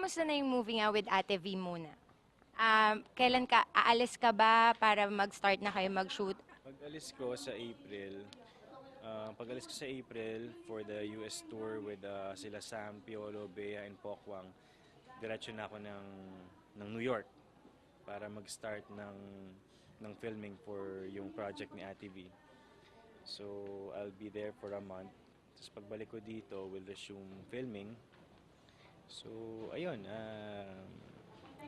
kamusta na yung movie nga with Ate V muna? Kailan ka, aalis ka ba para mag-start na kayo mag-shoot? Pag-alis ko sa April for the US tour with sila Sam, Piolo, Bea, and Pokwang, diretso na ako ng New York para mag-start ng filming for yung project ni Ate V. So, I'll be there for a month. Tapos pagbalik ko dito, we'll resume filming. So, ayun,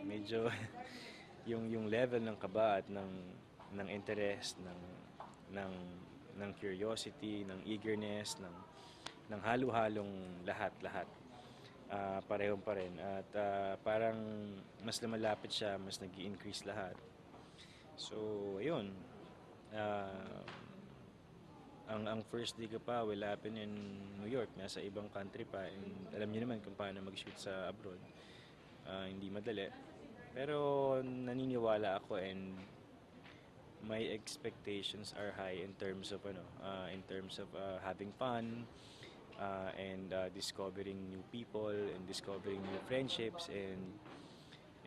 medyo yung level ng kaba at ng interest, ng ng curiosity, ng eagerness, ng halo-halong lahat-lahat. Parehong pa rin. At parang mas lumalapit siya, mas nag-i-increase lahat. So, ayun. Uh, ang first day ko pa will happen in New York, nasa ibang country pa. And alam niyo naman kung paano mag-shoot sa abroad. Hindi madali. Pero naniniwala ako and my expectations are high in terms of having fun and discovering new people and discovering new friendships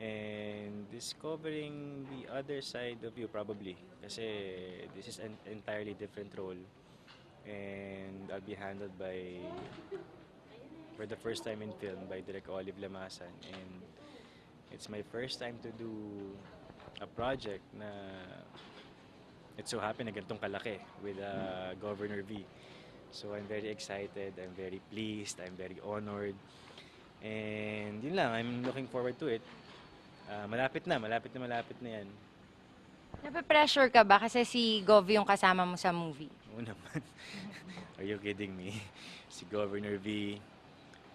and discovering the other side of you probably kasi this is an entirely different role and I'll be handled by for the first time in film by Direk Olive Lamasan and it's my first time to do a project na it so happened na ganitong kalaki with Governor V. So I'm very excited, I'm very pleased, I'm very honored. And yun lang, I'm looking forward to it. Malapit na yan. Nape-pressure ka ba kasi si Gov yung kasama mo sa movie? Oo naman. Are you kidding me? Si Governor V,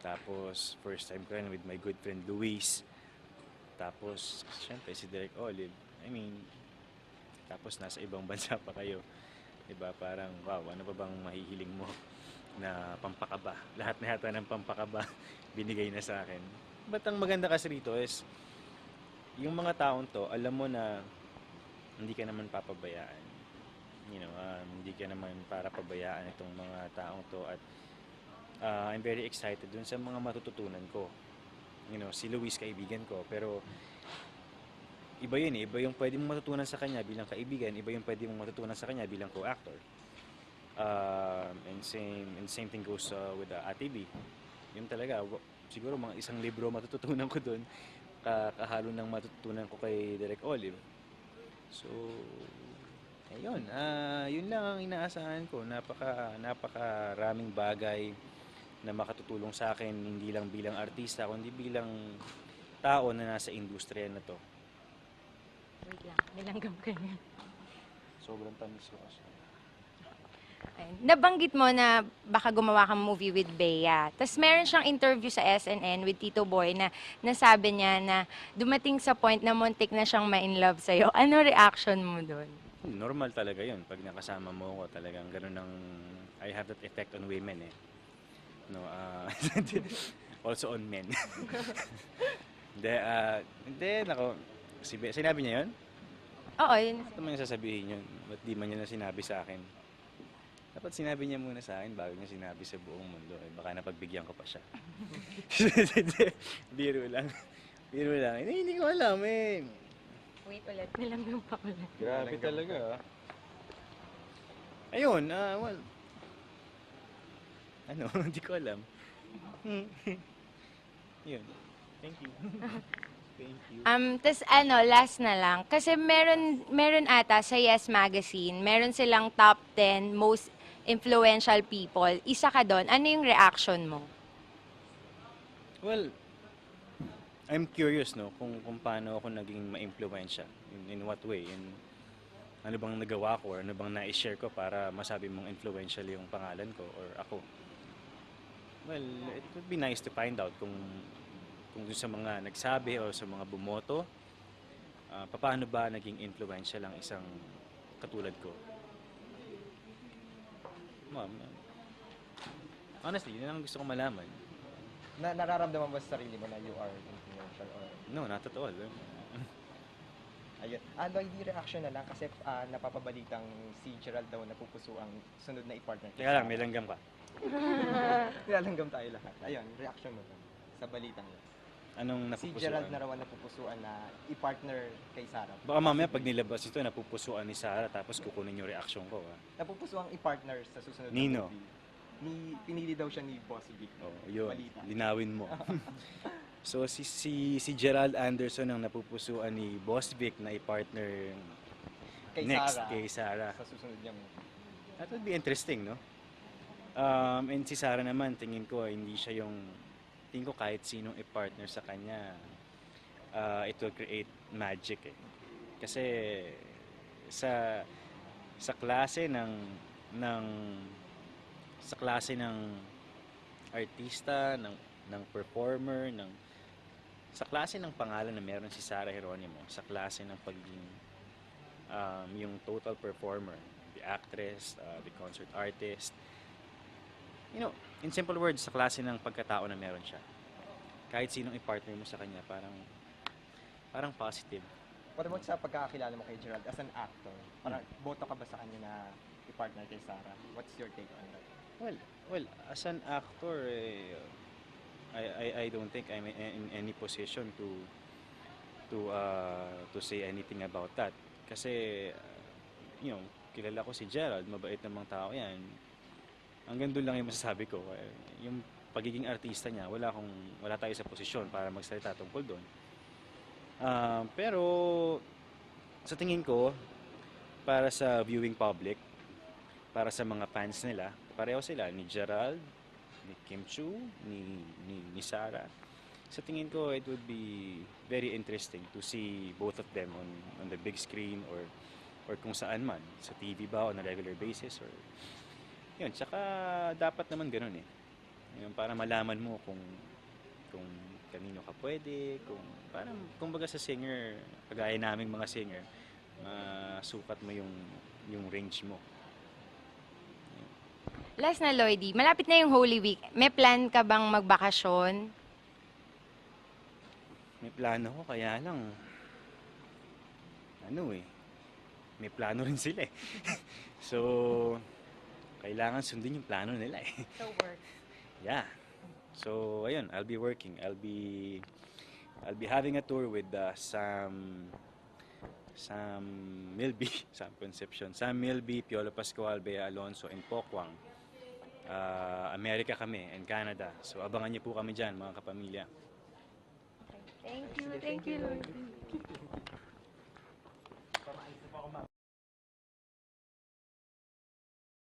tapos first time ko yan with my good friend Luis, tapos syempre si Direk Olive. I mean, tapos nasa ibang bansa pa kayo. Diba? Parang, wow, ano pa bang mahihiling mo na pampakaba? Lahat na yata ng pampakaba binigay na sa akin. But ang maganda kasi rito is, yung mga taong to, alam mo na hindi ka naman papabayaan. Hindi ka naman para pabayaan itong mga taong to. At I'm very excited dun sa mga matututunan ko. Si Luis kaibigan ko, pero iba yun eh. Iba yung pwede mong matutunan sa kanya bilang kaibigan, iba yung pwede mong matutunan sa kanya bilang co-actor. And same thing goes with Ate B. Yun talaga, siguro mga isang libro matututunan ko dun, kahalo ng matutunan ko kay Direk Olive. So, ayun, yun lang ang inaasahan ko. Napakaraming bagay na makatutulong sa akin, hindi lang bilang artista, kundi bilang tao na nasa industriya na to. Wait lang, nilanggam ka niya. Sobrang tamis ko kasi. Ayun. Nabanggit mo na baka gumawa kang movie with Bea. Tapos meron siyang interview sa SNN with Tito Boy na nasabi niya na dumating sa point na muntik na siyang ma-in love sa'yo. Ano reaction mo doon? Normal talaga yun. Pag nakasama mo ko, talagang ganun ang... I have that effect on women eh. No, also on men. Hindi, nako. Sinabi niya yun? Oo, yun. Bakit naman yung sasabihin yun? Ba't di man niya na sinabi sa akin? Dapat sinabi niya muna sa akin bago niya sinabi sa buong mundo. Eh, baka napagbigyan ko pa siya. Biro lang. Biro lang. Hindi ko alam eh. Wait ulit, nilanggam pa ulit. Grabe talaga ah. Ayun, well. Ano, hindi ko alam. Yun. Thank you. Thank you. Tas last na lang. Kasi meron ata sa Yes Magazine, meron silang top 10 most influential people. Isa ka doon. Ano yung reaction mo? Well, I'm curious no kung paano ako naging ma-impluwensya. In what way? Ano bang nagawa ko or ano bang na-share ko para masabi mong influential yung pangalan ko or ako. Well, it would be nice to find out kung dun sa mga nagsabi o sa mga bumoto, paano ba naging influential ang isang katulad ko. Ma'am, honestly, yun ang gusto kong malaman. Nararamdaman mo sa sarili mo na you are influential or... No, not at all. Ayun. Hindi reaction na lang kasi napapabalitang si Gerald daw napupuso ang sunod na i-partner. Teka lang, may langgam ka. Nilalanggam tayo lahat. Ayun, reaction mo dun sa balitang yun. Anong Si Gerald na napupusuan? raw ang napupusuan na i-partner kay Sarah. Baka mamaya pag nilabas ito, napupusuan ni Sarah tapos kukunin yung reaction ko. Napupusuan i-partner sa susunod Nino? na movie. Pinili daw siya ni Boss Vic. Oh, yun. Balita. Linawin mo. So, si Gerald Anderson ang napupusuan ni Boss Vic na i-partner Kay next Sarah. kay Sarah. Sa susunod niyang movie. That would be interesting, no? And si Sarah naman, tingin ko, hindi siya yung... Tingin ko kahit sinong i-partner sa kanya, it will create magic eh. Kasi sa klase ng sa klase ng artista, ng performer, sa klase ng pangalan na meron si Sarah Geronimo, sa klase ng pagiging yung total performer, the actress, the concert artist. You know, in simple words, sa klase ng pagkatao na meron siya. Kahit sinong i-partner mo sa kanya, parang positive. What about sa pagkakakilala mo kay Gerald as an actor? Parang boto ka ba sa kanya na i-partner kay Sarah? What's your take on that? Well, as an actor, I don't think I'm in any position to say anything about that. Kasi, you know, kilala ko si Gerald, mabait namang tao yan. Hanggang doon lang yung masasabi ko. Yung pagiging artista niya, wala tayo sa posisyon para magsalita tungkol doon. Pero, sa tingin ko, para sa viewing public, para sa mga fans nila, pareho sila, ni Gerald, ni Kim Chu, ni Sarah. Sa tingin ko, it would be very interesting to see both of them on the big screen or kung saan man, sa TV ba on a regular basis or yun. Tsaka dapat naman ganun eh. Yung para malaman mo kung kanino ka pwede, parang kumbaga sa singer, kagaya naming mga singer, masukat mo yung range mo. Last na, Lloydie, malapit na yung Holy Week. May plan ka bang magbakasyon? May plano ko, kaya lang, may plano rin sila eh. So, kailangan sundin yung plano nila eh. So, work. Yeah. So, ayun, I'll be working. I'll be having a tour with Sam Milby, Sam Concepcion. Sam Milby, Piolo Pascual, Bea Alonso, and Pokwang. Amerika kami, and Canada. So, abangan niyo po kami dyan, mga kapamilya. Thank you, Lloydie.